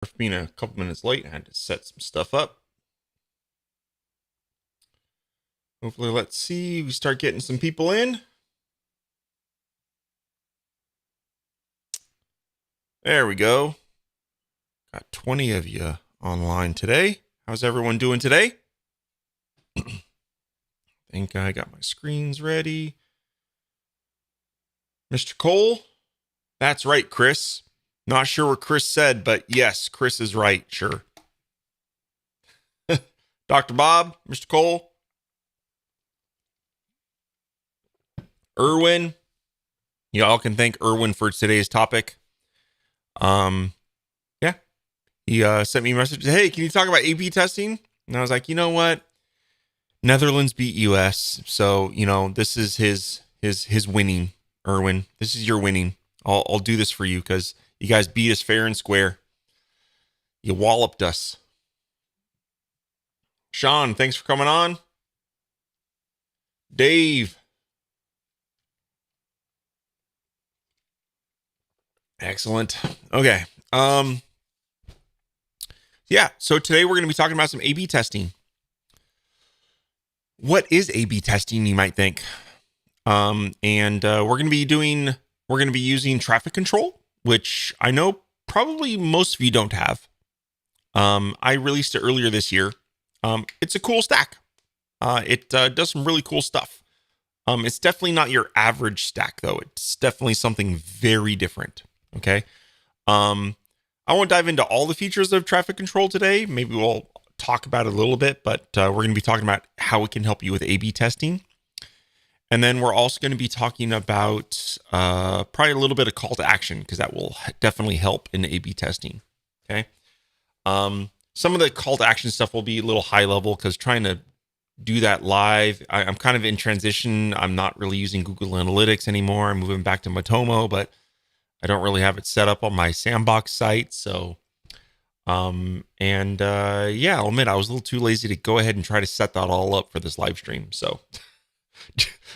For being a couple minutes late, I had to set some stuff up. Hopefully, let's see, we start getting some people in. There we go. Got 20 of you online today. How's everyone doing today? I think I got my screens ready. Mr. Cole? That's right, Chris. Not sure what Chris said, but yes, Chris is right, sure. Dr. Bob, Mr. Cole, Irwin. Y'all can thank Irwin for today's topic. Yeah. He sent me a message. Hey, can you talk about A/B testing? And I was like, you know what? Netherlands beat US, so this is his winning. Irwin, this is your winning. I'll do this for you because you guys beat us fair and square. You walloped us. Sean, thanks for coming on. Dave. Excellent. Okay. Yeah, so today we're going to be talking about some A/B testing. What is A/B testing, you might think? We're going to be using traffic control, which I know probably most of you don't have. I released it earlier this year. It's a cool stack. It does some really cool stuff. It's definitely not your average stack, though. It's definitely something very different. Okay. I won't dive into all the features of traffic control today. Maybe we'll talk about it a little bit, but we're going to be talking about how it can help you with A/B testing. And then we're also going to be talking about probably a little bit of call to action because that will definitely help in A/B testing. Okay. Some of the call to action stuff will be a little high level because trying to do that live, I'm kind of in transition. I'm not really using Google Analytics anymore. I'm moving back to Matomo, but I don't really have it set up on my sandbox site. So, I'll admit I was a little too lazy to go ahead and try to set that all up for this live stream. So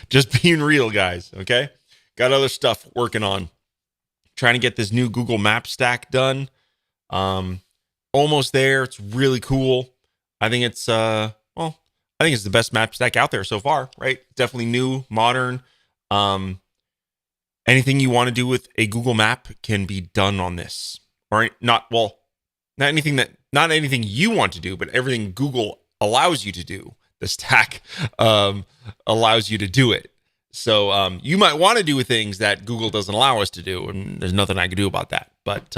just being real, guys. Okay. Got other stuff working on trying to get this new Google Map stack done. Almost there. It's really cool. I think it's, I think it's the best map stack out there so far, right? Definitely new, modern. Anything you want to do with a Google map can be done on this. Or not anything you want to do, but everything Google allows you to do. The stack allows you to do it. So you might want to do things that Google doesn't allow us to do, and there's nothing I can do about that. But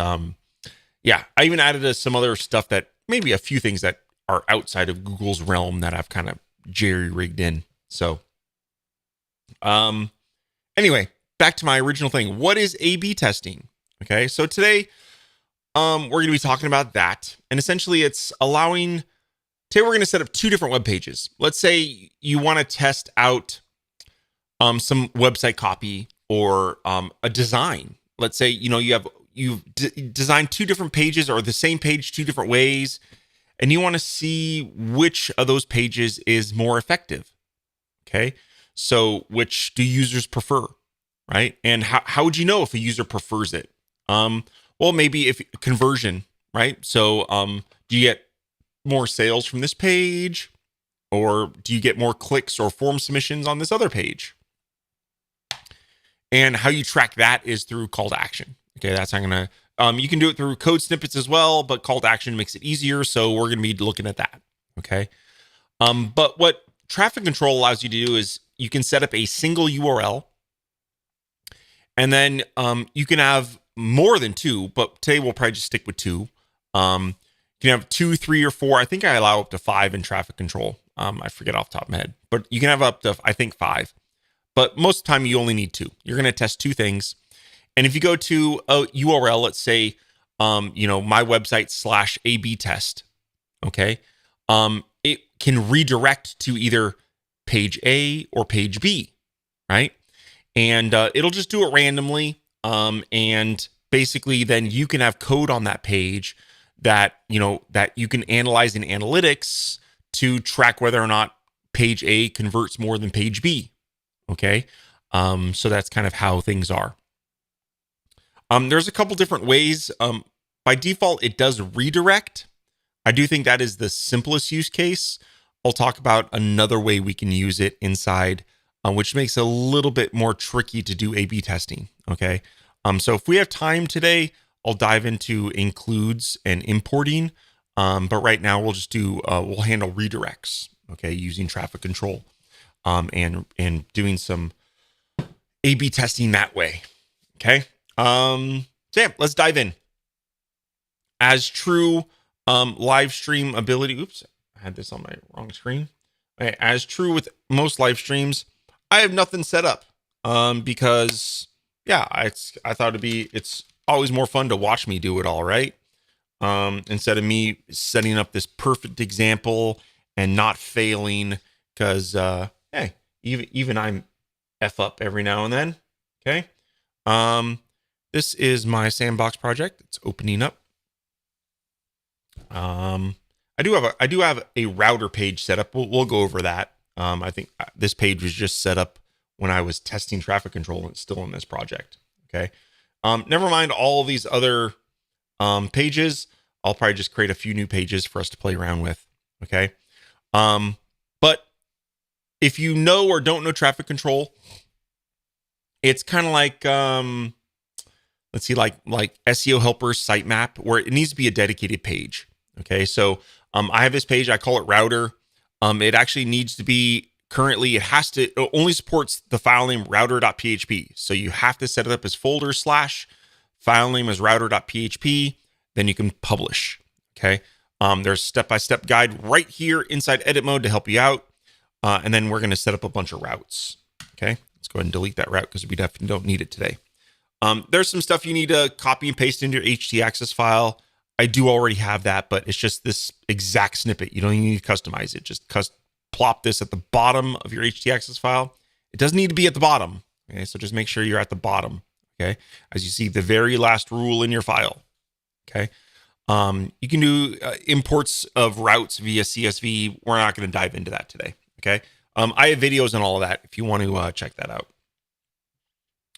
yeah, I even added some other stuff that maybe a few things that are outside of Google's realm that I've kind of jerry-rigged in. So anyway, back to my original thing. What is A/B testing? Okay, so today we're going to be talking about that. And essentially it's allowing, today we're going to set up two different web pages. Let's say you want to test out some website copy or a design. Let's say, you've designed two different pages or the same page two different ways, and you want to see which of those pages is more effective. Okay, so which do users prefer, right? And how would you know if a user prefers it? Well, maybe if conversion, right? So do you get more sales from this page, or do you get more clicks or form submissions on this other page? And how you track that is through call to action. Okay, that's how I'm going to, you can do it through code snippets as well, but call to action makes it easier. So we're going to be looking at that. Okay. But what traffic control allows you to do is you can set up a single URL, and then you can have more than two, but today we'll probably just stick with two. You can have 2, 3, or 4. I think I allow up to 5 in traffic control. I forget off the top of my head, but you can have up to, I think, 5. But most of the time you only need 2. You're going to test 2 things. And if you go to a URL, let's say, my website /AB test, okay, it can redirect to either page A or page B, right? And it'll just do it randomly. And basically then you can have code on that page that you can analyze in analytics to track whether or not page A converts more than page B. Okay. So that's kind of how things are. There's a couple different ways by default, it does redirect. I do think that is the simplest use case. I'll talk about another way we can use it inside, which makes it a little bit more tricky to do A/B testing. Okay. So if we have time today, I'll dive into includes and importing. But right now we'll just do, we'll handle redirects. Okay. Using traffic control, and doing some A/B testing that way. Okay. So yeah, let's dive in. As true, live stream ability. Oops, I had this on my wrong screen. Okay, as true with most live streams, I have nothing set up. Because yeah, I thought it's always more fun to watch me do it all, right? Instead of me setting up this perfect example and not failing, because hey, even I'm F up every now and then. Okay. This is my sandbox project. It's opening up. I do have a router page set up. We'll go over that. I think this page was just set up when I was testing traffic control, and it's still in this project. Okay. Never mind all of these other pages. I'll probably just create a few new pages for us to play around with. Okay. But if you know or don't know traffic control, it's kind of like, let's see, like SEO helpers sitemap, where it needs to be a dedicated page. Okay. So, I have this page, I call it router. It actually needs to be it only supports the file name router.php. So you have to set it up as folder / file name as router.php. Then you can publish. Okay. There's step-by-step guide right here inside edit mode to help you out. And then we're going to set up a bunch of routes. Okay. Let's go ahead and delete that route because we definitely don't need it today. There's some stuff you need to copy and paste into your htaccess file. I do already have that, but it's just this exact snippet. You don't even need to customize it. Just plop this at the bottom of your htaccess file. It doesn't need to be at the bottom. Okay, so just make sure you're at the bottom. Okay, as you see, the very last rule in your file. Okay, you can do imports of routes via CSV. We're not going to dive into that today. Okay, I have videos on all of that if you want to check that out.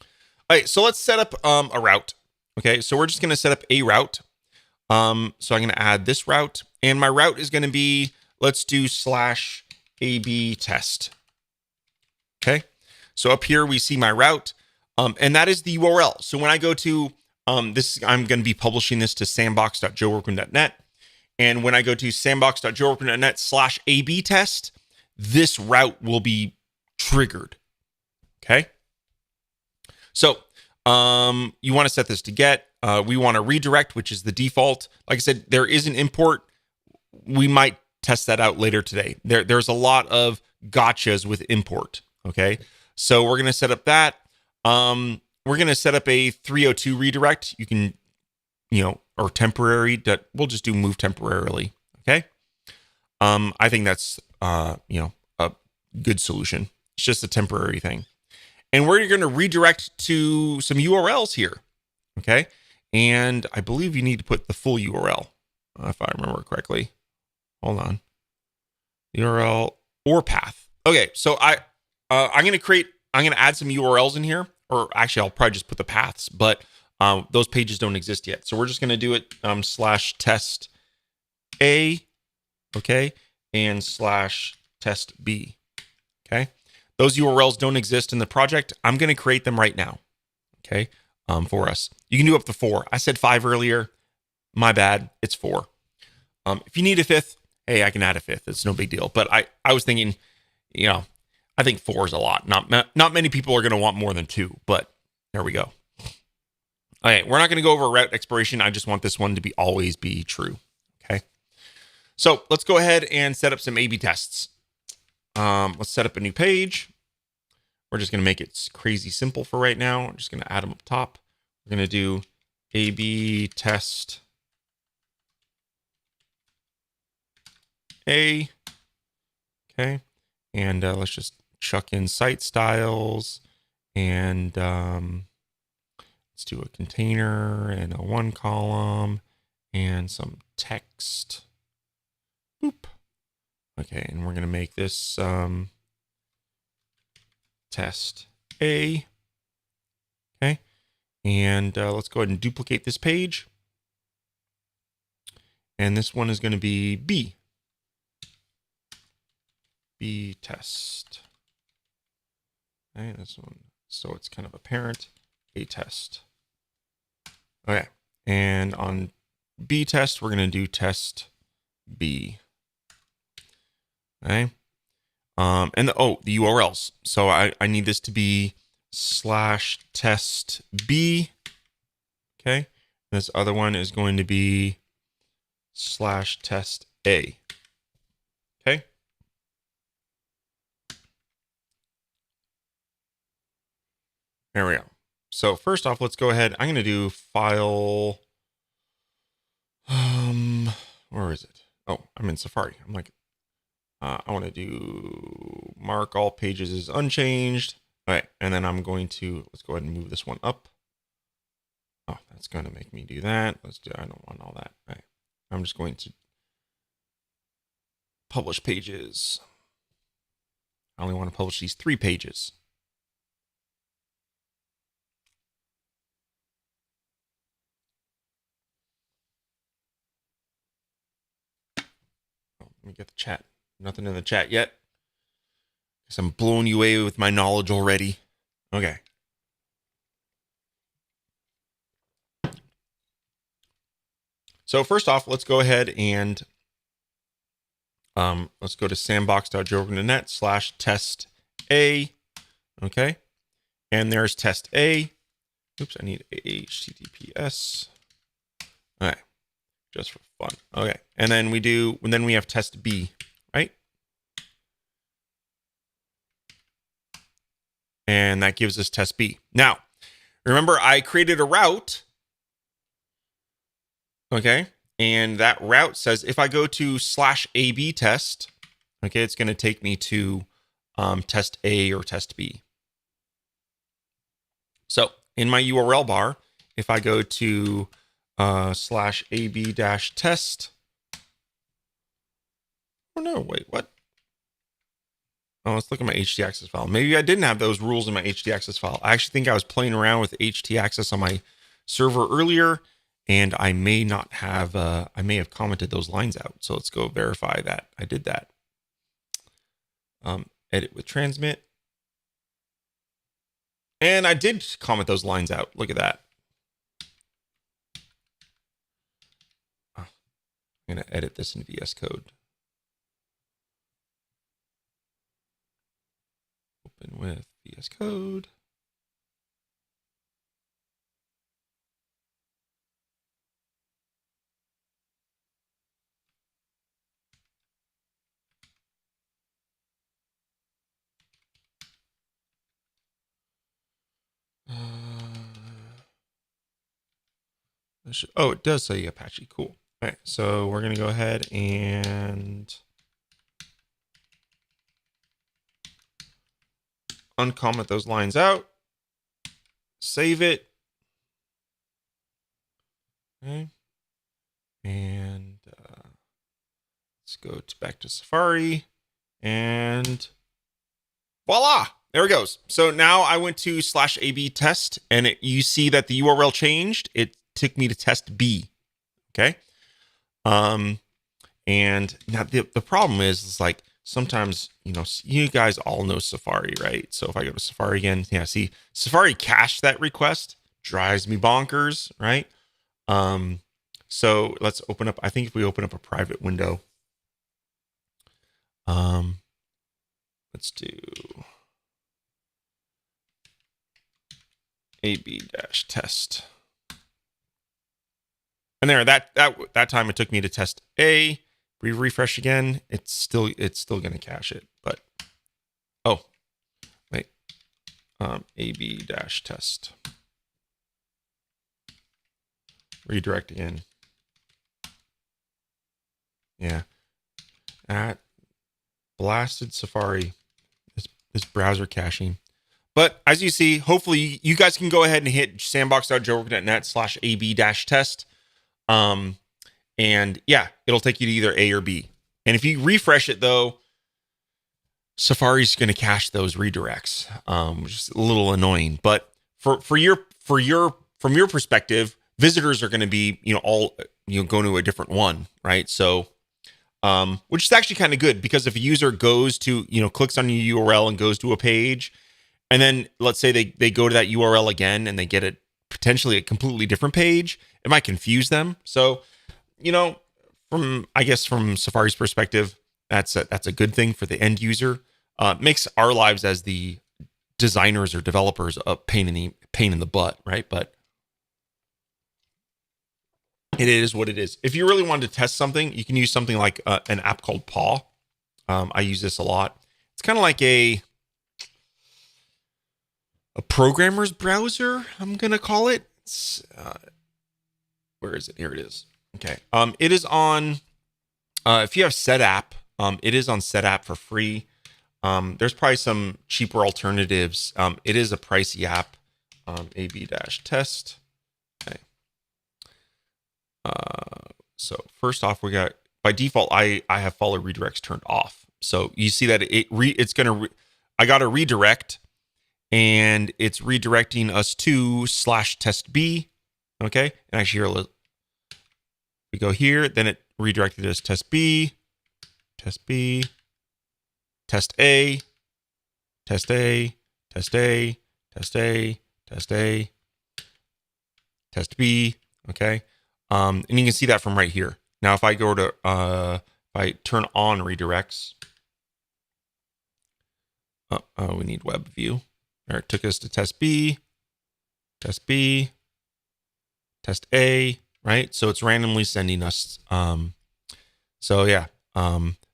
All right, so let's set up a route. Okay, so we're just going to set up a route. So I'm going to add this route, and my route is going to be, let's do /AB test. Okay. So up here, we see my route, and that is the URL. So when I go to this, I'm going to be publishing this to sandbox.joeworkman.net. And when I go to sandbox.joeworkman.net /AB test, this route will be triggered. Okay. So you want to set this to get. We want to redirect, which is the default. Like I said, there is an import. We might test that out later today. There's a lot of gotchas with import. Okay. So we're going to set up that. We're going to set up a 302 redirect. You can, or temporary. We'll just do move temporarily. Okay. I think that's, a good solution. It's just a temporary thing. And we're going to redirect to some URLs here. Okay. And I believe you need to put the full URL, if I remember correctly. Hold on. URL or path. Okay. So I'm going to add some URLs in here, or actually I'll probably just put the paths, but those pages don't exist yet. So we're just going to do it /test A. Okay. And /test B. Okay. Those URLs don't exist in the project. I'm going to create them right now. Okay. For us. You can do up to 4. I said 5 earlier. My bad. It's 4. If you need a 5th, hey, I can add a 5th. It's no big deal. But I was thinking, I think 4 is a lot. Not many people are going to want more than 2, but there we go. Okay, we're not going to go over route expiration. I just want this one to always be true. Okay. So let's go ahead and set up some A/B tests. Let's set up a new page. We're just going to make it crazy simple for right now. We're just going to add them up top. We're going to do A/B test A. Okay. And let's just chuck in site styles, and let's do a container and a 1 column and some text. Boop. Okay. And we're going to make this test A. Okay. And let's go ahead and duplicate this page. And this one is going to be B. B test. Okay, this one. So it's kind of a parent, A test. Okay. And on B test, we're going to do test B. Okay. And the URLs. So I need this to be /test B. Okay. This other one is going to be /test A. Okay. There we go. So first off, let's go ahead. I'm going to do file. Where is it? Oh, I'm in Safari. I'm like, I want to do mark all pages as unchanged. All right. And then I'm going to, let's go ahead and move this one up. Oh, that's going to make me do that. I don't want all that. All right. I'm just going to publish pages. I only want to publish these 3 pages. Oh, let me get the chat. Nothing in the chat yet. Guess I'm blowing you away with my knowledge already. Okay. So first off, let's go ahead and let's go to sandbox.joburg.net/test A. Okay. And there's test A. Oops, I need HTTPS. All right. Just for fun. Okay. And then we have test B, right? And that gives us test B. Now, remember I created a route. Okay. And that route says if I go to /AB test, okay, it's going to take me to test A or test B. So in my URL bar, if I go to /AB-test. Oh no, wait, what? Oh, let's look at my htaccess file. Maybe I didn't have those rules in my htaccess file. I actually think I was playing around with htaccess on my server earlier, and I may not have, I may have commented those lines out. So let's go verify that I did that. Edit with transmit. And I did comment those lines out. Look at that. I'm going to edit this in VS Code. Open with VS Code. Oh, it does say Apache. Cool. All right, so we're going to go ahead and uncomment those lines out. Save it. Okay. And let's go back to Safari. And voila! There it goes. So now I went to /AB test, and you see that the URL changed. It took me to test B. Okay. And now the problem is like sometimes, you guys all know Safari, right? So if I go to Safari again, yeah, see, Safari cached that request, drives me bonkers, right? So let's open up, I think if we open up a private window, let's do AB-test. And there, that time it took me to test A. We refresh again. It's still going to cache it, but oh, wait, AB-test. Redirect again. Yeah, that blasted Safari. This browser caching. But as you see, hopefully you guys can go ahead and hit sandbox.joburg.net/AB-test. And yeah, it'll take you to either A or B. And if you refresh it though, Safari's going to cache those redirects, which is a little annoying. But from your perspective, visitors are going to be, all, going to a different one, right? So, which is actually kind of good, because if a user goes to, clicks on your URL and goes to a page, and then let's say they go to that URL again and they get potentially a completely different page, it might confuse them. So, from Safari's perspective, that's a good thing for the end user. Makes our lives as the designers or developers a pain in the butt, right? But it is what it is. If you really wanted to test something, you can use something like an app called Paw. I use this a lot. It's kind of like a programmer's browser, I'm going to call it. Where is it? Here it is. Okay. It is on, if you have SetApp, it is on SetApp for free. There's probably some cheaper alternatives. It is a pricey app. AB-test. Okay. So first off, we got, by default, I have follow redirects turned off. So you see that it's going to, I got a redirect, and it's redirecting us to /test_b. Okay. And actually here, we go here, then it redirected us test B, test B, test A, test A, test A, test A, test A, test B. Okay. And you can see that from right here. Now, if I go to, if I turn on redirects, we need web view. There, it took us to test B, test A, right? So it's randomly sending us. So yeah,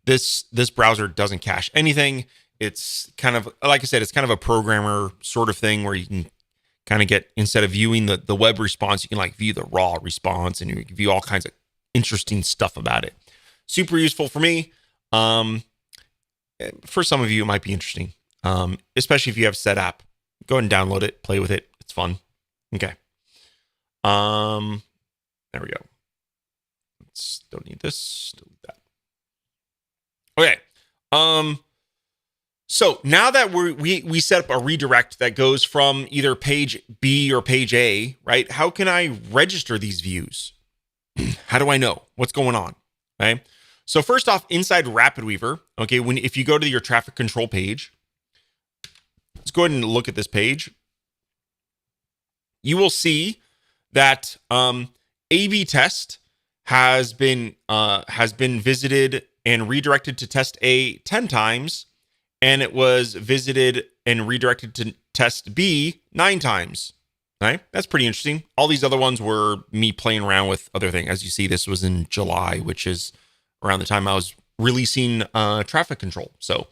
this browser doesn't cache anything. It's kind of, like I said, it's kind of a programmer sort of thing where you can kind of get, instead of viewing the web response, you can like view the raw response, and you can view all kinds of interesting stuff about it. Super useful for me. For some of you, it might be interesting, especially if you have SetApp. Go ahead and download it, play with it. It's fun. Okay. There we go. Don't need this. Delete that. Okay. So now that we set up a redirect that goes from either page B or page A, right? How can I register these views? How do I know what's going on? Okay. So first off, inside RapidWeaver, okay, if you go to your traffic control page, let's go ahead and look at this page. You will see that A/B test has been visited and redirected to test A 10 times, and it was visited and redirected to test B 9 times. Right? That's pretty interesting. All these other ones were me playing around with other things. As you see, this was in July, which is around the time I was releasing traffic control. So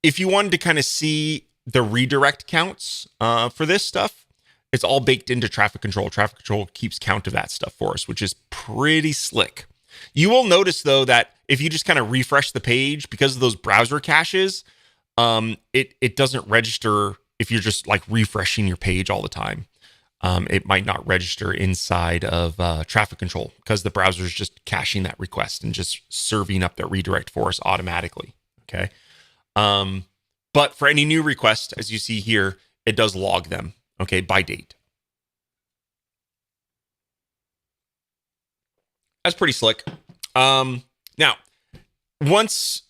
if you wanted to kind of see the redirect counts for this stuff, it's all baked into traffic control. Traffic control keeps count of that stuff for us, which is pretty slick. You will notice, though, that if you just kind of refresh the page, because of those browser caches, it doesn't register if you're just like refreshing your page all the time. It might not register inside of traffic control because the browser is just caching that request and just serving up that redirect for us automatically. Okay. But for any new request, as you see here, it does log them, okay, by date. That's pretty slick. Now, once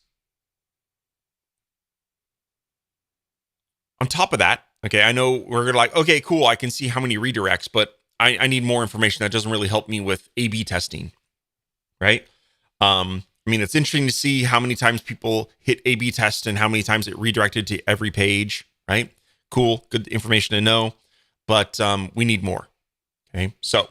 on top of that, okay, I know we're gonna like, okay, cool, I can see how many redirects, but I need more information. That doesn't really help me with A/B testing, right? I mean, it's interesting to see how many times people hit A/B test and how many times it redirected to every page, right? Cool, good information to know, but we need more. Okay, so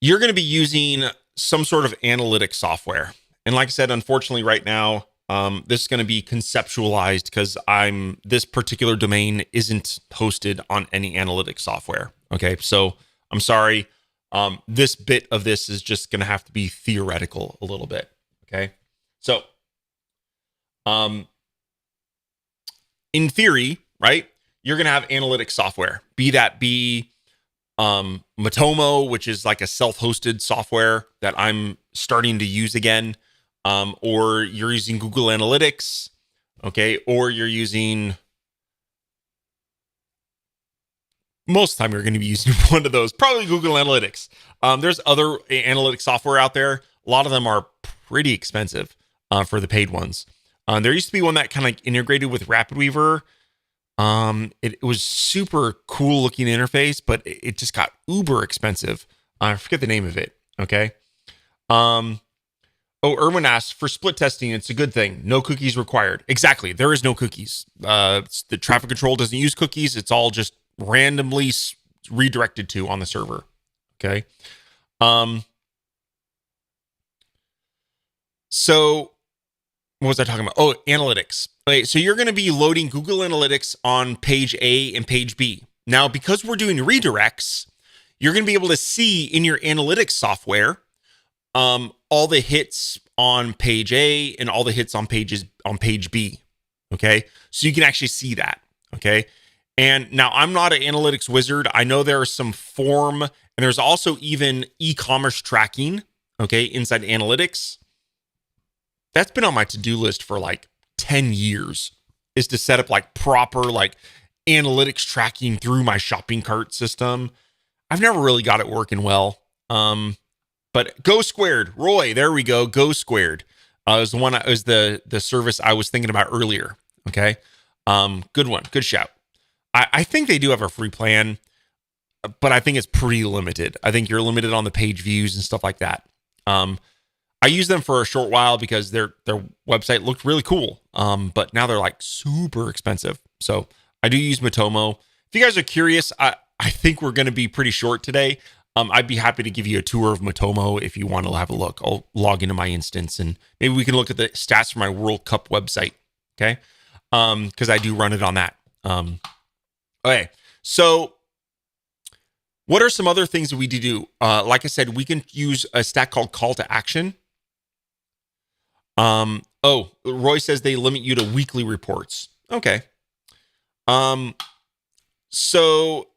you're going to be using some sort of analytic software. And like I said, unfortunately, right now, this is going to be conceptualized because this particular domain isn't hosted on any analytic software. Okay, so I'm sorry. This bit of this is just going to have to be theoretical a little bit. Okay, so in theory, right, you're going to have analytic software, be Matomo, which is like a self-hosted software that I'm starting to use again, or you're using Google Analytics, okay, or you're using most of the time you're going to be using one of those, probably Google Analytics. There's other analytics software out there. A lot of them are pretty expensive for the paid ones. There used to be one that kind of integrated with RapidWeaver. It was super cool looking interface, but it just got uber expensive. I forget the name of it. Okay. Erwin asks, for split testing, it's a good thing. No cookies required. Exactly. There is no cookies. The traffic control doesn't use cookies. It's all just randomly redirected to on the server. Okay. So what was I talking about? Oh, analytics. Okay, so you're going to be loading Google Analytics on page A and page B. Now, because we're doing redirects, you're going to be able to see in your analytics software all the hits on page A and all the hits on page B. Okay, so you can actually see that. Okay, and now I'm not an analytics wizard. I know there are some form, and there's also even e-commerce tracking. Okay, inside analytics. That's been on my to-do list for like 10 years, is to set up like proper like analytics tracking through my shopping cart system. I've never really got it working well. But Go Squared, Roy, there we go. Go Squared was the service I was thinking about earlier. Okay. Good one. Good shout. I think they do have a free plan, but I think it's pretty limited. I think you're limited on the page views and stuff like that. I used them for a short while because their website looked really cool. But now they're like super expensive. So I do use Matomo. If you guys are curious, I think we're going to be pretty short today. I'd be happy to give you a tour of Matomo if you want to have a look. I'll log into my instance and maybe we can look at the stats for my World Cup website. Okay. Because I do run it on that. Okay. So what are some other things that we do? Like I said, we can use a stat called call to action. Roy says they limit you to weekly reports. Okay. So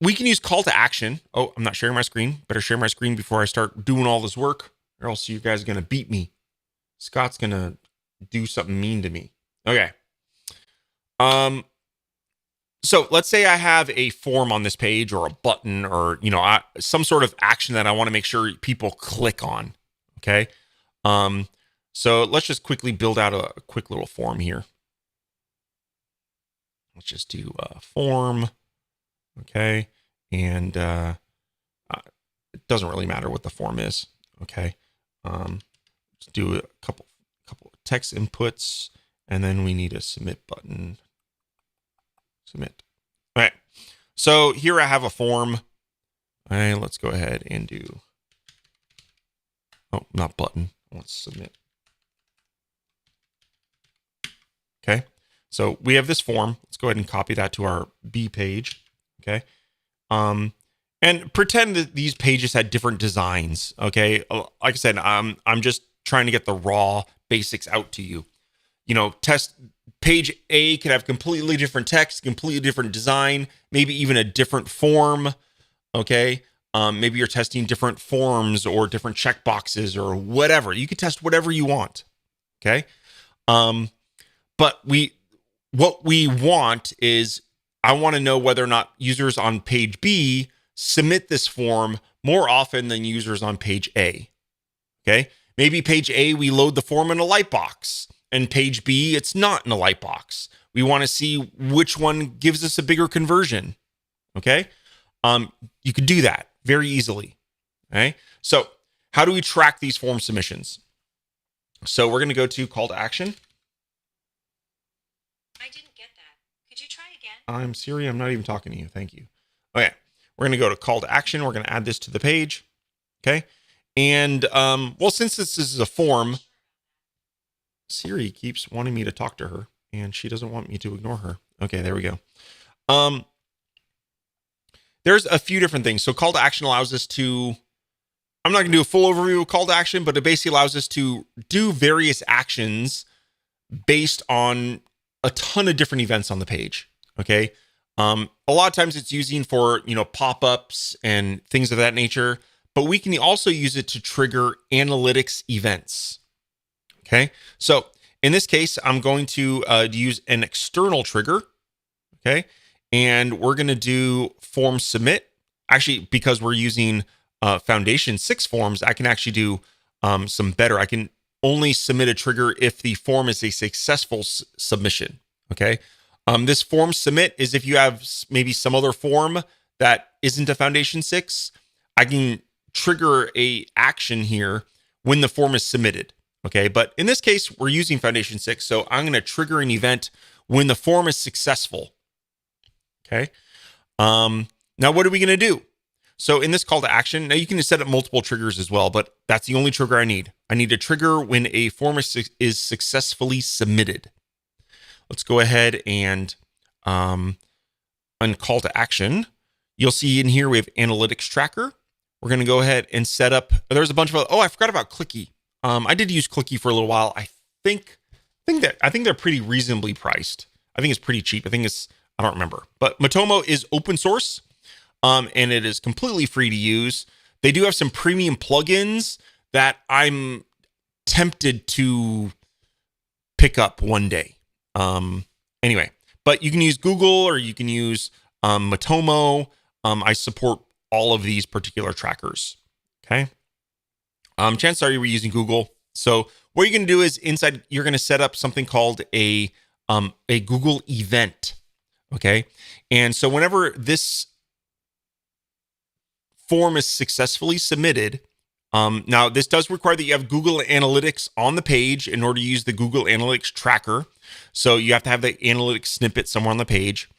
we can use call to action. Oh, I'm not sharing my screen. Better share my screen before I start doing all this work, or else you guys are going to beat me. Scott's going to do something mean to me. Okay. So let's say I have a form on this page or a button or, some sort of action that I want to make sure people click on. Okay. So let's just quickly build out a quick little form here. Let's just do a form. Okay. And it doesn't really matter what the form is. Okay. Let's do a couple of text inputs, and then we need a submit button. Submit. All right. So here I have a form. All right. Let's go ahead and do. Oh, not button. Let's submit. Okay. So we have this form. Let's go ahead and copy that to our B page. Okay. And pretend that these pages had different designs. Okay. Like I said, I'm just trying to get the raw basics out to you. Test page A could have completely different text, completely different design, maybe even a different form. Okay. Maybe you're testing different forms or different checkboxes or whatever. You can test whatever you want. Okay. But what we want is, I want to know whether or not users on page B submit this form more often than users on page A. Okay. Maybe page A, we load the form in a lightbox, and page B, it's not in a lightbox. We want to see which one gives us a bigger conversion. Okay. You could do that very easily. Okay. So how do we track these form submissions? So we're going to go to call to action. I didn't get that. Could you try again? I'm Siri. I'm not even talking to you. Thank you. Okay. We're going to go to call to action. We're going to add this to the page. Okay. And, since this is a form, Siri keeps wanting me to talk to her and she doesn't want me to ignore her. Okay. There we go. There's a few different things. So call to action allows us to, I'm not going to do a full overview of call to action, but it basically allows us to do various actions based on a ton of different events on the page. Okay. A lot of times it's using for, pop-ups and things of that nature, but we can also use it to trigger analytics events. Okay. So in this case, I'm going to use an external trigger. Okay. and we're going to do form submit. Actually, because we're using Foundation 6 forms, I can actually do some better. I can only submit a trigger if the form is a successful submission. Okay. This form submit is if you have maybe some other form that isn't a Foundation 6, I can trigger a action here when the form is submitted. Okay. But in this case, we're using Foundation 6. So I'm going to trigger an event when the form is successful. Okay. Now what are we going to do? So in this call to action, now you can set up multiple triggers as well, but that's the only trigger I need. I need a trigger when a form is successfully submitted. Let's go ahead and on call to action, you'll see in here we have analytics tracker. We're going to go ahead and set up. There's a bunch of. I forgot about Clicky. I did use Clicky for a little while. I think they're pretty reasonably priced. I think it's pretty cheap. I don't remember, but Matomo is open source. And it is completely free to use. They do have some premium plugins that I'm tempted to pick up one day. Anyway, but you can use Google or you can use Matomo. I support all of these particular trackers. Okay. Chances are you're using Google. So what you're going to do is inside, you're going to set up something called a Google event. Okay. And so whenever this form is successfully submitted. Now, this does require that you have Google Analytics on the page in order to use the Google Analytics tracker. So you have to have the analytics snippet somewhere on the page.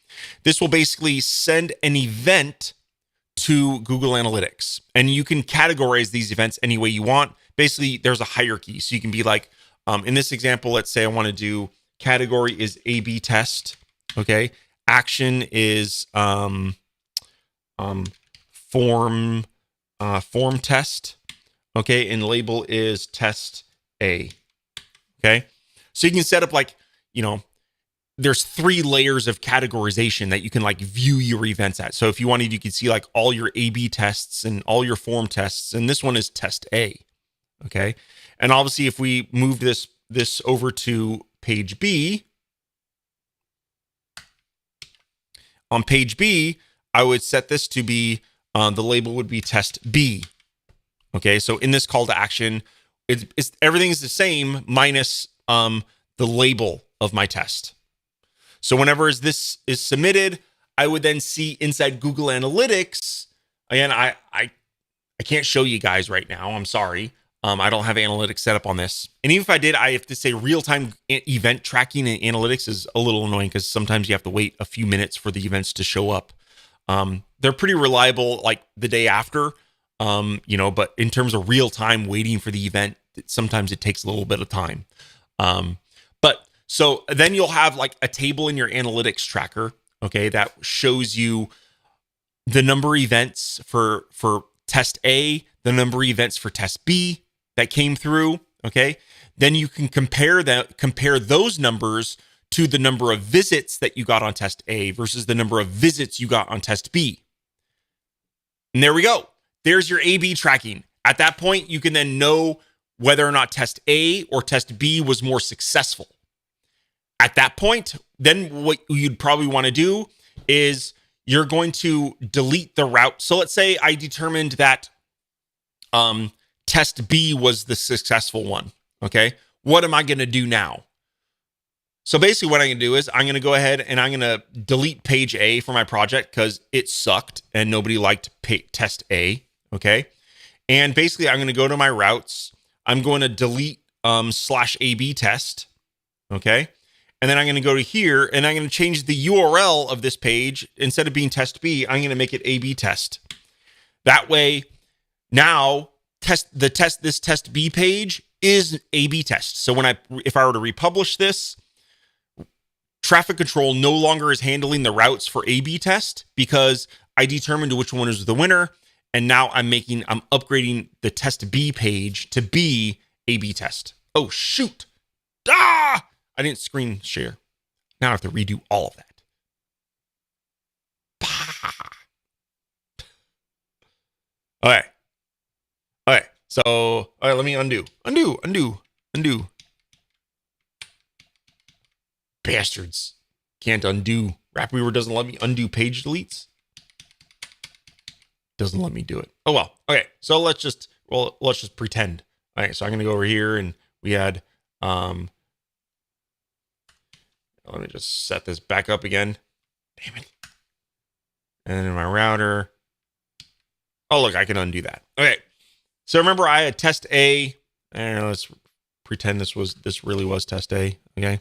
This will basically send an event to Google Analytics, and you can categorize these events any way you want. Basically, there's a hierarchy. So you can be like, in this example, let's say I want to do category is A/B test. Okay. Action is form test. Okay. And label is test A. Okay. So you can set up there's 3 layers of categorization that you can view your events at. So if you wanted, you could see all your A/B tests and all your form tests. And this one is test A. Okay. And obviously if we move this over to page B, on page B, I would set this to be, the label would be test B. Okay. So in this call to action, it's everything is the same minus, the label of my test. So whenever this is submitted, I would then see inside Google Analytics. Again, I can't show you guys right now. I'm sorry. I don't have analytics set up on this. And even if I did, I have to say real-time event tracking and analytics is a little annoying because sometimes you have to wait a few minutes for the events to show up. They're pretty reliable the day after, but in terms of real-time waiting for the event, sometimes it takes a little bit of time. But so then you'll have a table in your analytics tracker, okay, that shows you the number of events for test A, the number of events for test B that came through, okay? Then you can compare those numbers to the number of visits that you got on test A versus the number of visits you got on test B. And there we go. There's your A/B tracking. At that point, you can then know whether or not test A or test B was more successful. At that point, then what you'd probably want to do is you're going to delete the route. So let's say I determined that test B was the successful one. Okay. What am I going to do now? So basically what I'm going to do is I'm going to go ahead and I'm going to delete page A for my project because it sucked and nobody liked test A. Okay. And basically I'm going to go to my routes. I'm going to delete /AB test. Okay. And then I'm going to go to here and I'm going to change the URL of this page. Instead of being test B, I'm going to make it A/B test. That way, now this test B page is A/B test. So if I were to republish this, traffic control no longer is handling the routes for A/B test because I determined which one is the winner. And now I'm upgrading the test B page to be A/B test. Oh, shoot. I didn't screen share. Now I have to redo all of that. All right. So, all right, let me undo. Bastards. Can't undo Rapweaver doesn't let me undo page deletes. Doesn't let me do it. Oh well. Okay, so let's just pretend. All right, so I'm gonna go over here and we had let me just set this back up again. Damn it. And then in my router. Oh look, I can undo that. Okay. So remember I had test A. And let's pretend this really was test A. Okay.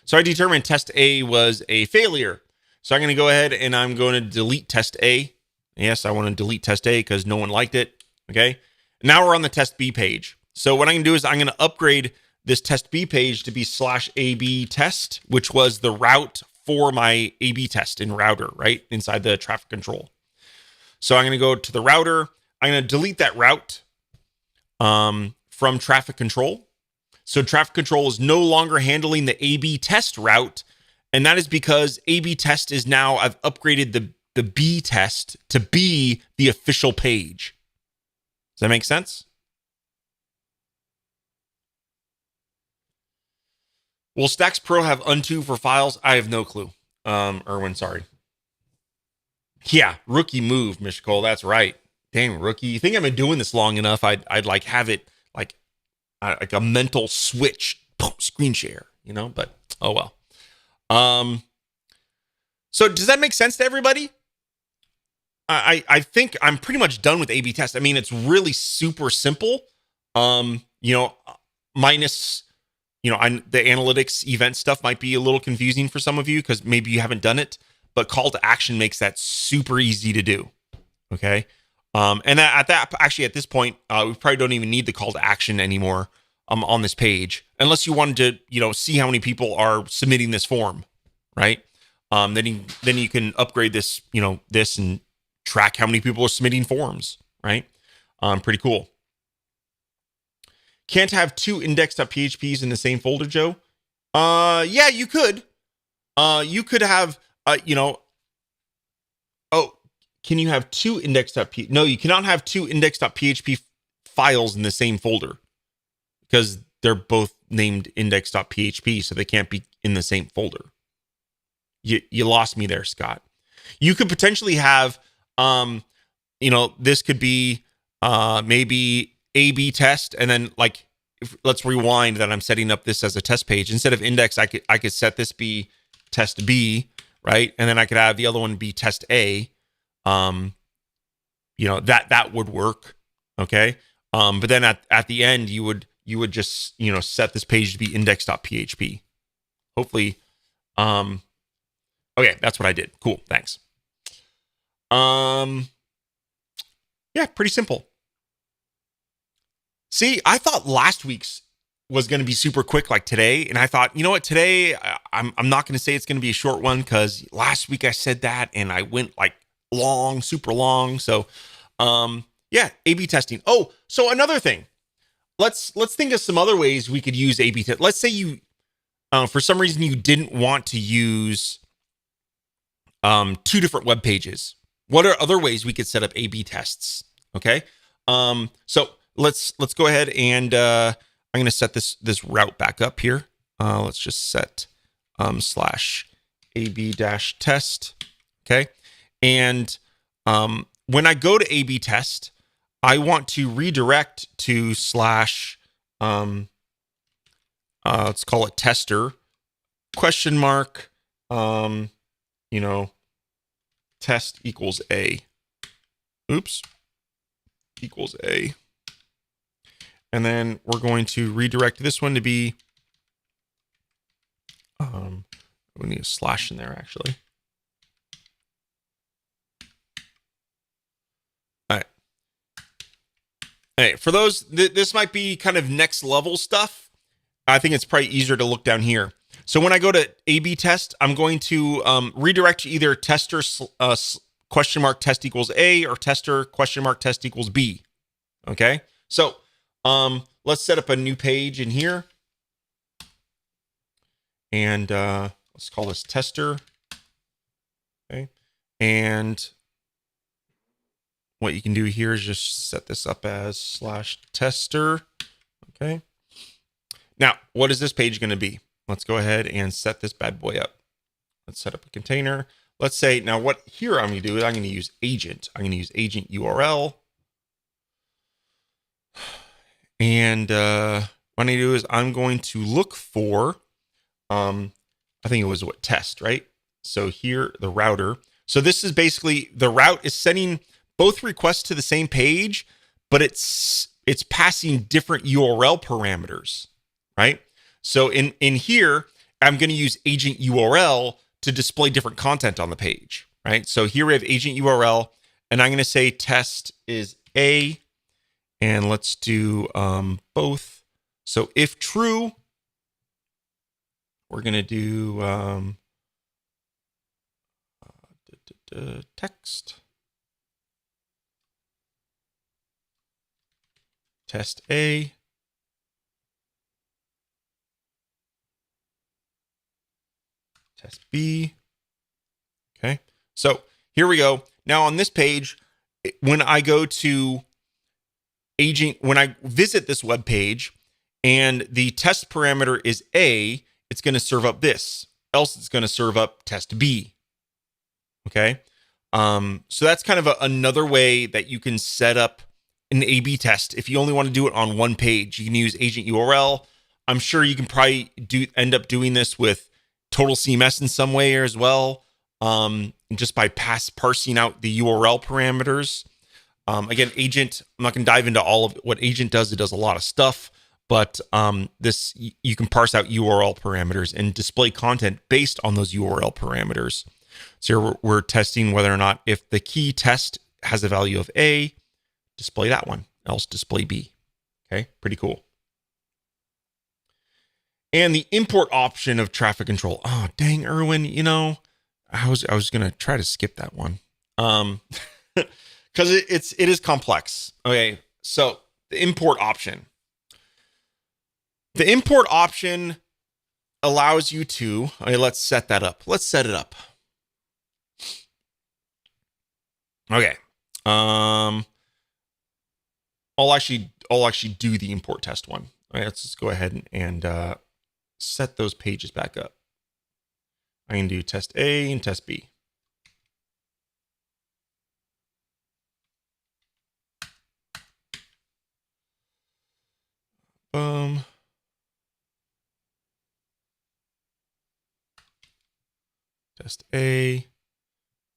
So I determined test A was a failure. So I'm going to go ahead and I'm going to delete test A. Yes, I want to delete test A because no one liked it. Okay. Now we're on the test B page. So what I'm going to do is I'm going to upgrade this test B page to be /AB test, which was the route for my AB test in router, right? Inside the traffic control. So I'm going to go to the router. I'm going to delete that route from traffic control. So traffic control is no longer handling the AB test route. And that is because AB test is now, I've upgraded the B test to be the official page. Does that make sense? Will Stacks Pro have undo for files? I have no clue. Erwin, sorry. Yeah, rookie move, Mishkol. That's right. Damn, rookie. You think I've been doing this long enough? I'd like have it like a mental switch, boom, screen share, you know, but oh well. So does that make sense to everybody? I think I'm pretty much done with A/B test. I mean, it's really super simple. Minus, the analytics event stuff might be a little confusing for some of you because maybe you haven't done it, but call to action makes that super easy to do. Okay. And at this point, we probably don't even need the call to action anymore on this page, unless you wanted to, see how many people are submitting this form, right? Then you can upgrade this, this and track how many people are submitting forms, right? Pretty cool. Can't have two index.phps in the same folder, Joe. Yeah, you could. You could have, Oh, can you have two index.php? No, you cannot have two index.php files in the same folder because they're both named index.php, so they can't be in the same folder. You lost me there, Scott. You could potentially have, this could be maybe A/B test, and then let's rewind that I'm setting up this as a test page. Instead of index, I could set this be test B, right? And then I could have the other one be test A. That would work. Okay. But then at the end, you would just, set this page to be index.php. Hopefully. Okay. That's what I did. Cool. Thanks. Yeah, pretty simple. See, I thought last week's was going to be super quick like today. And I thought, you know what, today I'm not going to say it's going to be a short one because last week I said that and I went long, super long. So, yeah, A/B testing. Oh, so another thing, let's think of some other ways we could use A/B test. Let's say you, for some reason, you didn't want to use two different web pages. What are other ways we could set up A/B tests? Okay, so let's go ahead and I'm going to set this route back up here. Let's just set /AB-test. Okay, and when I go to A/B test, I want to redirect to let's call it tester question mark test equals A. Oops. Equals A. And then we're going to redirect this one to be we need a slash in there actually. All right. Hey, for those, this might be kind of next level stuff. I think it's probably easier to look down here. So when I go to A/B test, I'm going to redirect to either tester question mark test equals A or tester question mark test equals B. Okay. So let's set up a new page in here. And let's call this tester. Okay. And what you can do here is just set this up as /tester. Okay. Now, what is this page going to be? Let's go ahead and set this bad boy up. Let's set up a container. Let's say, now what here I'm going to do is I'm going to use agent. I'm going to use agent URL. And what I'm going to do is I'm going to look for, I think it was what, test, right? So here, the router. So this is basically, the route is sending both requests to the same page, but it's passing different URL parameters, right? So in here, I'm going to use agent URL to display different content on the page, right? So here we have agent URL, and I'm going to say test is A, and let's do both. So if true, we're going to do text. Test A. Test B. Okay. So here we go. Now on this page, when I go to agent, when I visit this web page and the test parameter is A, it's going to serve up this. Else it's going to serve up test B. Okay. So that's kind of another way that you can set up an A/B test. If you only want to do it on one page, you can use agent URL. I'm sure you can probably end up doing this with total CMS in some way as well, just by parsing out the URL parameters. Again, agent, I'm not going to dive into all of what agent does. It does a lot of stuff, but this, you can parse out URL parameters and display content based on those URL parameters. So here we're testing whether or not, if the key test has a value of A, display that one, else display B. Okay, pretty cool. And the import option of traffic control. Oh, dang, Erwin, I was going to try to skip that one. Because it is complex. Okay, so the import option. The import option allows you to, okay, let's set that up. Let's set it up. Okay. I'll actually do the import test one. All right, let's just go ahead and set those pages back up. I can do test A and test B. Test A,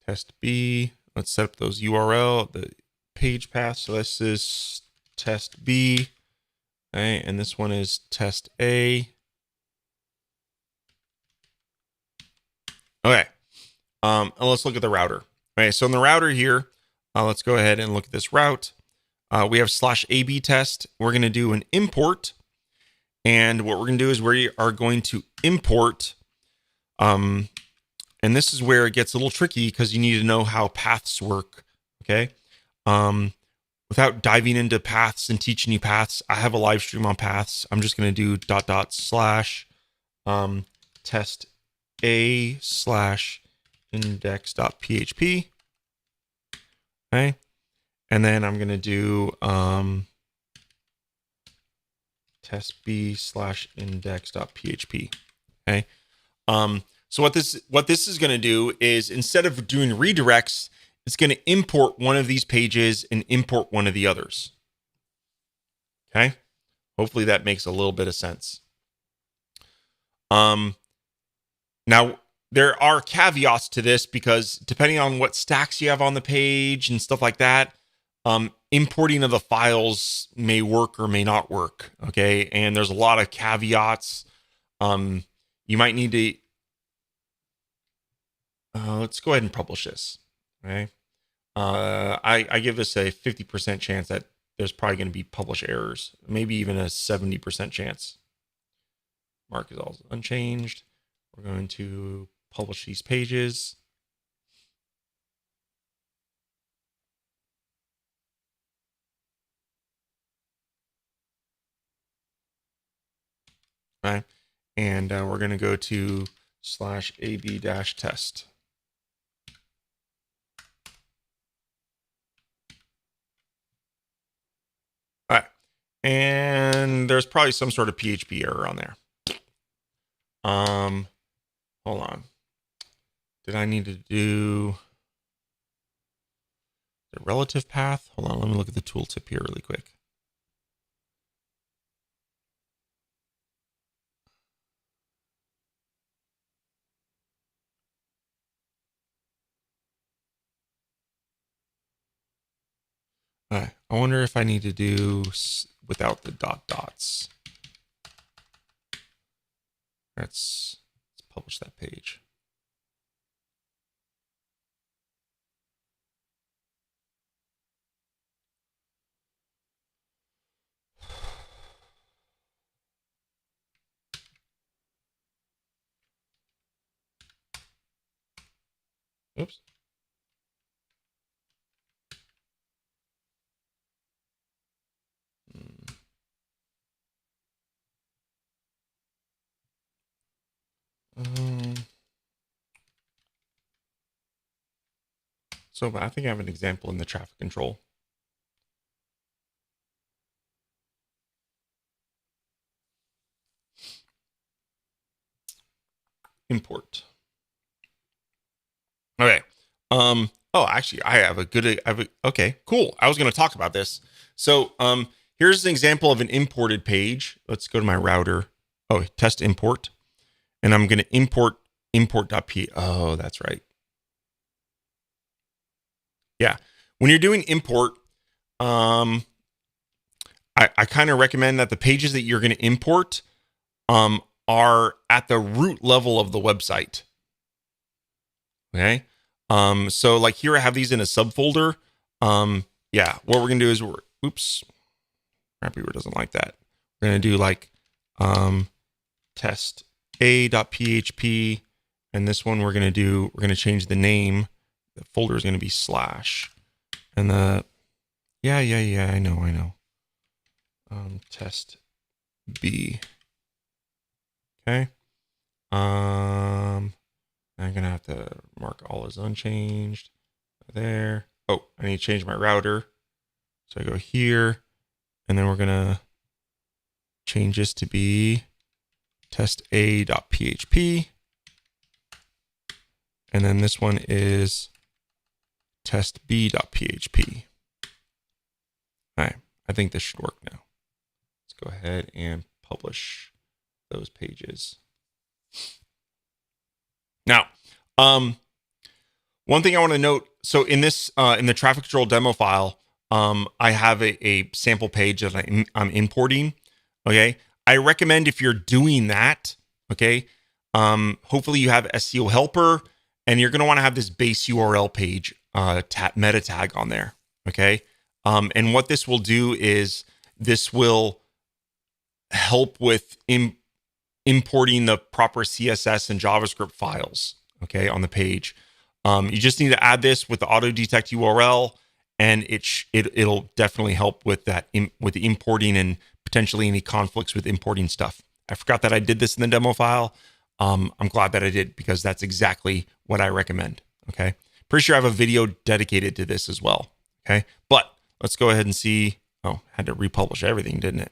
test B. Let's set up those URL, the page paths. So this is test B, okay, and this one is test A. Okay, and let's look at the router. Okay, so in the router here, let's go ahead and look at this route. We have /AB test. We're going to do an import, and what we're going to do is we are going to import. And this is where it gets a little tricky because you need to know how paths work. Okay. Without diving into paths and teaching you paths, I have a live stream on paths. I'm just going to do / test A / index.php. Okay. And then I'm going to do test B / index.php. Okay. So what this is going to do is, instead of doing redirects, it's going to import one of these pages and import one of the others. Okay. Hopefully that makes a little bit of sense. Now there are caveats to this, because depending on what stacks you have on the page and stuff like that, importing of the files may work or may not work. Okay. And there's a lot of caveats. You might need to, let's go ahead and publish this. Okay. I give this a 50% chance that there's probably going to be publish errors, maybe even a 70% chance. Mark is all unchanged. We're going to publish these pages. Right. And we're going to go to /AB-test. All right. And there's probably some sort of PHP error on there. Hold on. did I need to do the relative path? Hold on, let me look at the tooltip here really quick. I wonder if I need to do without the dots. Let's publish that page. Oops. So I think I have an example in the traffic control. Import. Okay. Oh, actually, I have a good. Okay, cool. I was going to talk about this. So, here's an example of an imported page. Let's go to my router. Oh, test import, and I'm going to import.p. Oh, that's right. Yeah, when you're doing import, I kind of recommend that the pages that you're going to import, are at the root level of the website. Okay. So like here I have these in a subfolder. Yeah, what we're gonna do is oops, Rappier doesn't like that. We're gonna do like test a.php, and this one we're gonna change the name. The folder is gonna be slash. And yeah, I know. Test B. Okay. I'm gonna have to mark all as unchanged there. Oh, I need to change my router. So I go here, and then we're gonna change this to be testa.php. And then this one is testb.php. All right, I think this should work now. Let's go ahead and publish those pages. Now, one thing I want to note, so in this, in the traffic control demo file, I have a sample page that I'm importing. Okay. I recommend if you're doing that, okay, hopefully you have SEO helper, and you're going to want to have this base URL page, meta tag on there. Okay. And what this will do is this will help with importing the proper CSS and JavaScript files, okay, on the page. You just need to add this with the auto detect URL, and it'll definitely help with that, with the importing and potentially any conflicts with importing stuff. I forgot that I did this in the demo file. I'm glad that I did, because that's exactly what I recommend. Okay, pretty sure I have a video dedicated to this as well. Okay, but let's go ahead and see. Oh, had to republish everything, didn't it?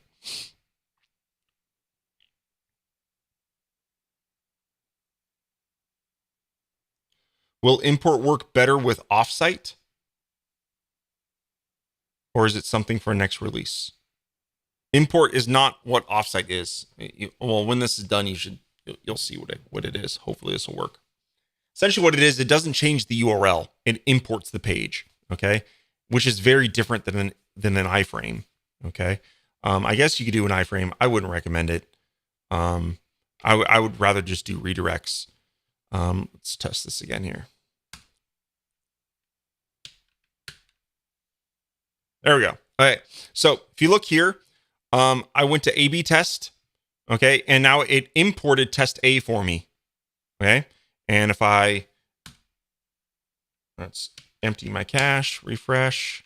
Will import work better with offsite? Or is it something for next release? Import is not what offsite is. Well, when this is done, you'll see what it is. Hopefully this will work. Essentially what it is, it doesn't change the URL. It imports the page, okay? Which is very different than an iframe, okay? I guess you could do an iframe. I wouldn't recommend it. I would rather just do redirects. Let's test this again here. There we go. All right. So if you look here, I went to A/B test, okay, and now it imported test A for me, okay. And if let's empty my cache, refresh,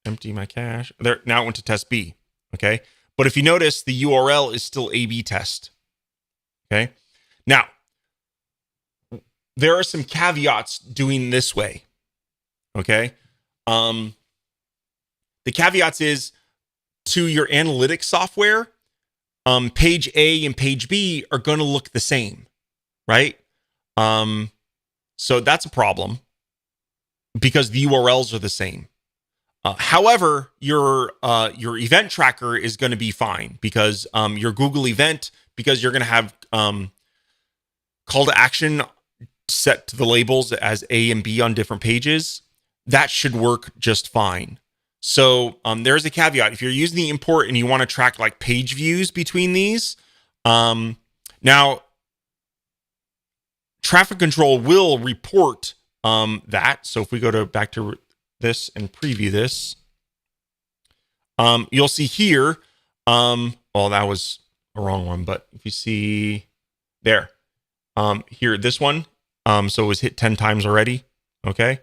empty my cache. There, now it went to test B, okay. But if you notice, the URL is still A/B test, okay. Now, there are some caveats doing this way, okay. The caveats is, to your analytics software, page A and page B are going to look the same, right? So that's a problem because the URLs are the same. However, your event tracker is going to be fine because your Google event, because you're going to have call to action set to the labels as A and B on different pages, that should work just fine. So there's a caveat. If you're using the import and you want to track like page views between these, now traffic control will report that. So if we go back to this and preview this, you'll see here, well, that was a wrong one, but if you see there, here, this one, so it was hit 10 times already. Okay.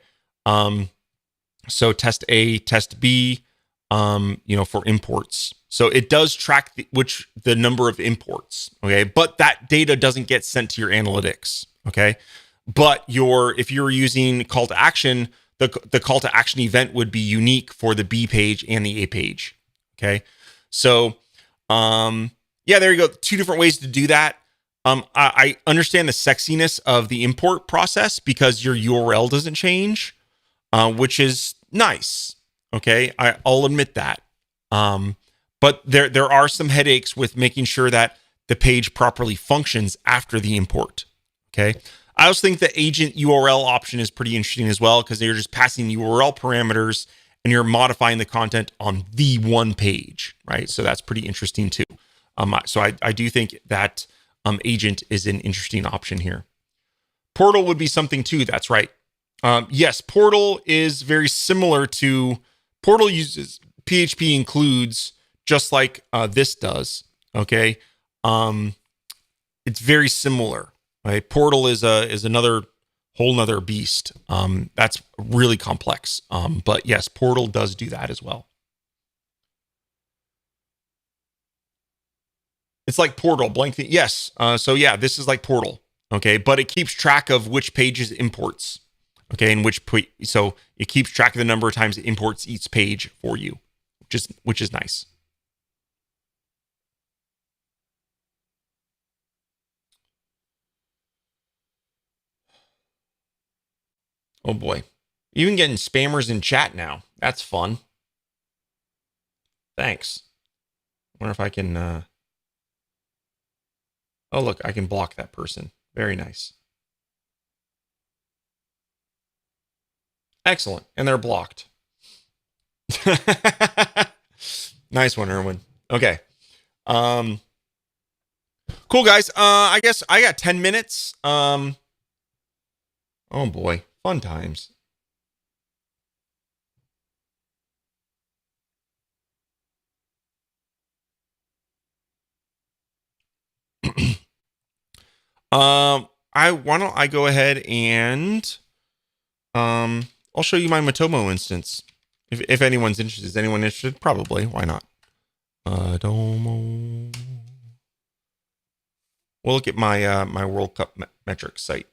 So test A, test B, for imports. So it does track the number of imports. Okay. But that data doesn't get sent to your analytics. Okay. But if you're using call to action, the call to action event would be unique for the B page and the A page. Okay. So, there you go. Two different ways to do that. I understand the sexiness of the import process because your URL doesn't change, which is nice. Okay. I'll admit that. But there are some headaches with making sure that the page properly functions after the import. Okay. I also think the agent URL option is pretty interesting as well because you're just passing URL parameters and you're modifying the content on the one page, right? So that's pretty interesting too. So I do think that agent is an interesting option here. Portal would be something too. That's right. Yes, Portal is very similar to Portal uses PHP includes just like this does. Okay, it's very similar. Right? Portal is another whole nother beast. That's really complex. But yes, Portal does do that as well. It's like Portal, blank thing. Yes. So yeah, this is like Portal. Okay, but it keeps track of which pages imports. Okay, and so it keeps track of the number of times it imports each page for you, which is nice. Oh boy. Even getting spammers in chat now. That's fun. Thanks. Wonder if I can oh look, I can block that person. Very nice. Excellent. And they're blocked. Nice one, Erwin. Okay. Cool guys. I guess I got 10 minutes. Oh boy. Fun times. Why don't I go ahead and I'll show you my Matomo instance. If anyone's interested. Is anyone interested? Probably. Why not? Matomo. We'll look at my my World Cup metrics site.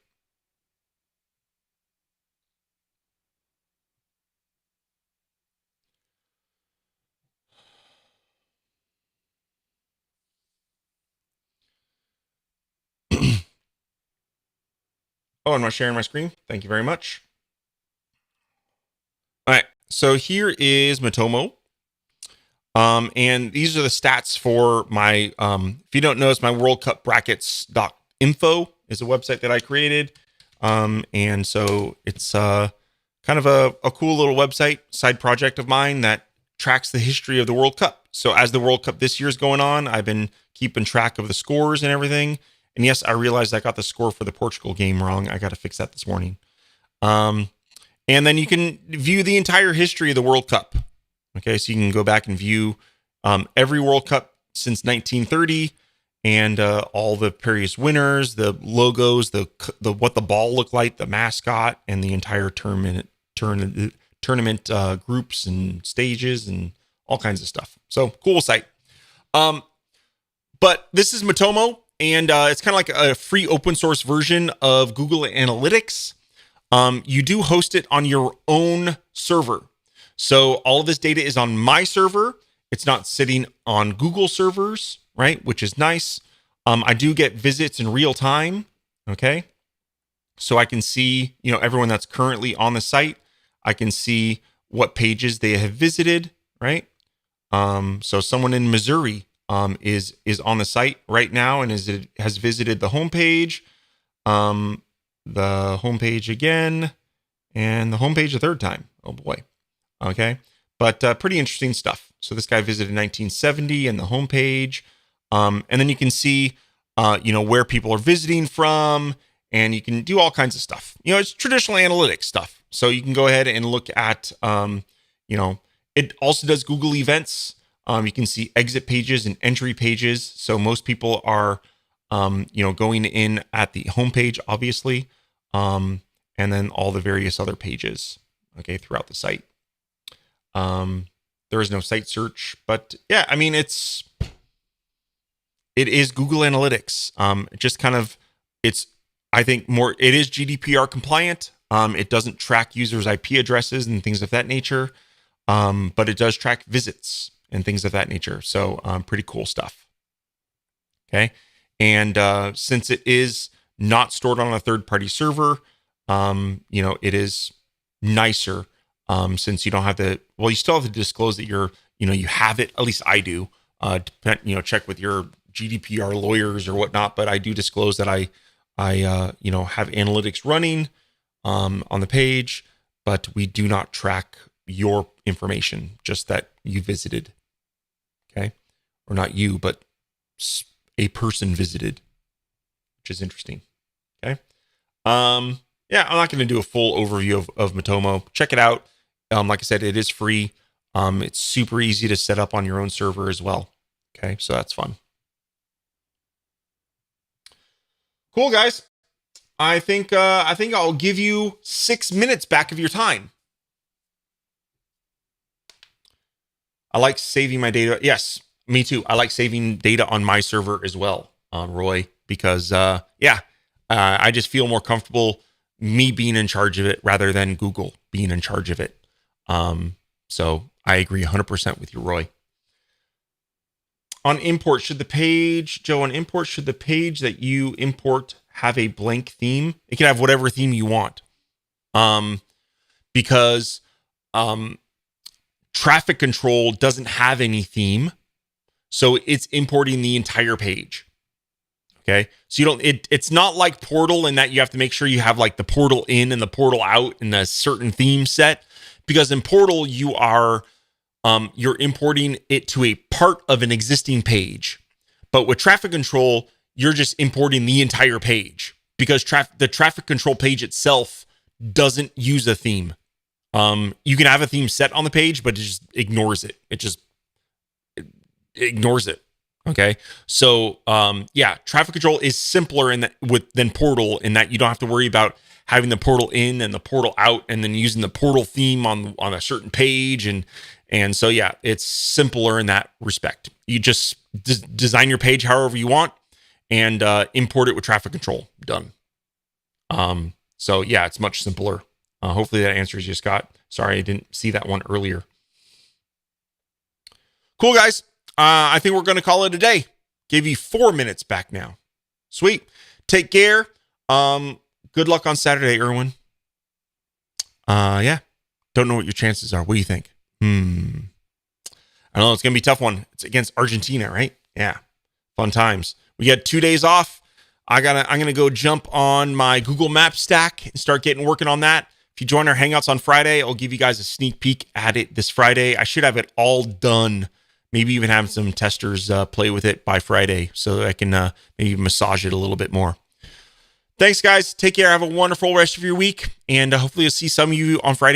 Oh, I'm not sharing my screen. Thank you very much. All right. So here is Matomo. And these are the stats for my, if you don't know, it's my World Cup brackets.info is a website that I created. And so it's kind of a cool little website, side project of mine that tracks the history of the World Cup. So as the World Cup this year is going on, I've been keeping track of the scores and everything. And yes, I realized I got the score for the Portugal game wrong. I got to fix that this morning. And then you can view the entire history of the World Cup. Okay, so you can go back and view every World Cup since 1930 and all the various winners, the logos, the what the ball looked like, the mascot, and the entire tournament groups and stages and all kinds of stuff. So cool site. But this is Matomo. And it's kind of like a free open source version of Google Analytics. You do host it on your own server. So all of this data is on my server. It's not sitting on Google servers, right? Which is nice. I do get visits in real time. Okay. So I can see, everyone that's currently on the site. I can see what pages they have visited, right? So someone in Missouri is on the site right now and has visited the homepage, the homepage again, and the homepage a third time. Oh boy. Okay. But pretty interesting stuff. So this guy visited 1970 and the homepage. And then you can see, where people are visiting from, and you can do all kinds of stuff. It's traditional analytics stuff. So you can go ahead and look at, it also does Google events. You can see exit pages and entry pages. So most people are, going in at the homepage, obviously, and then all the various other pages, okay, throughout the site. There is no site search, but yeah, I mean, it is Google Analytics. Just kind of, I think it is GDPR compliant. It doesn't track users' IP addresses and things of that nature. But it does track visits and things of that nature. So, pretty cool stuff. Okay. And, since it is not stored on a third-party server, it is nicer. Since you don't have you still have to disclose that you have it. At least I do. Check with your GDPR lawyers or whatnot. But I do disclose that I have analytics running, on the page, but we do not track your information, just that you visited. Okay. Or not you, but a person visited, which is interesting. Okay. Yeah, I'm not going to do a full overview of Matomo. Check it out. Like I said, it is free. It's super easy to set up on your own server as well. Okay, so that's fun. Cool, guys. I think I'll give you 6 minutes back of your time. I like saving my data. Yes, me too. I like saving data on my server as well, Roy, because I just feel more comfortable me being in charge of it rather than Google being in charge of it. So I agree 100% with you, Roy. On import, should the page that you import have a blank theme? It can have whatever theme you want. Because traffic control doesn't have any theme. So it's importing the entire page. Okay. So it's not like Portal in that you have to make sure you have like the portal in and the portal out in a certain theme set, because in Portal you're importing it to a part of an existing page. But with traffic control, you're just importing the entire page, because the traffic control page itself doesn't use a theme. You can have a theme set on the page, but it just ignores it. It ignores it. Okay. So, traffic control is simpler than Portal in that you don't have to worry about having the portal in and the portal out and then using the portal theme on a certain page. And so, yeah, it's simpler in that respect. You just design your page however you want and import it with traffic control. Done. So yeah, it's much simpler. Hopefully that answers you, Scott. Sorry, I didn't see that one earlier. Cool, guys. I think we're going to call it a day. Gave you 4 minutes back now. Sweet. Take care. Good luck on Saturday, Erwin. Yeah. Don't know what your chances are. What do you think? I don't know. It's going to be a tough one. It's against Argentina, right? Yeah. Fun times. We got 2 days off. I'm going to go jump on my Google Maps stack and start working on that. If you join our Hangouts on Friday, I'll give you guys a sneak peek at it this Friday. I should have it all done. Maybe even have some testers play with it by Friday so that I can maybe massage it a little bit more. Thanks, guys. Take care. Have a wonderful rest of your week. And hopefully I'll see some of you on Friday.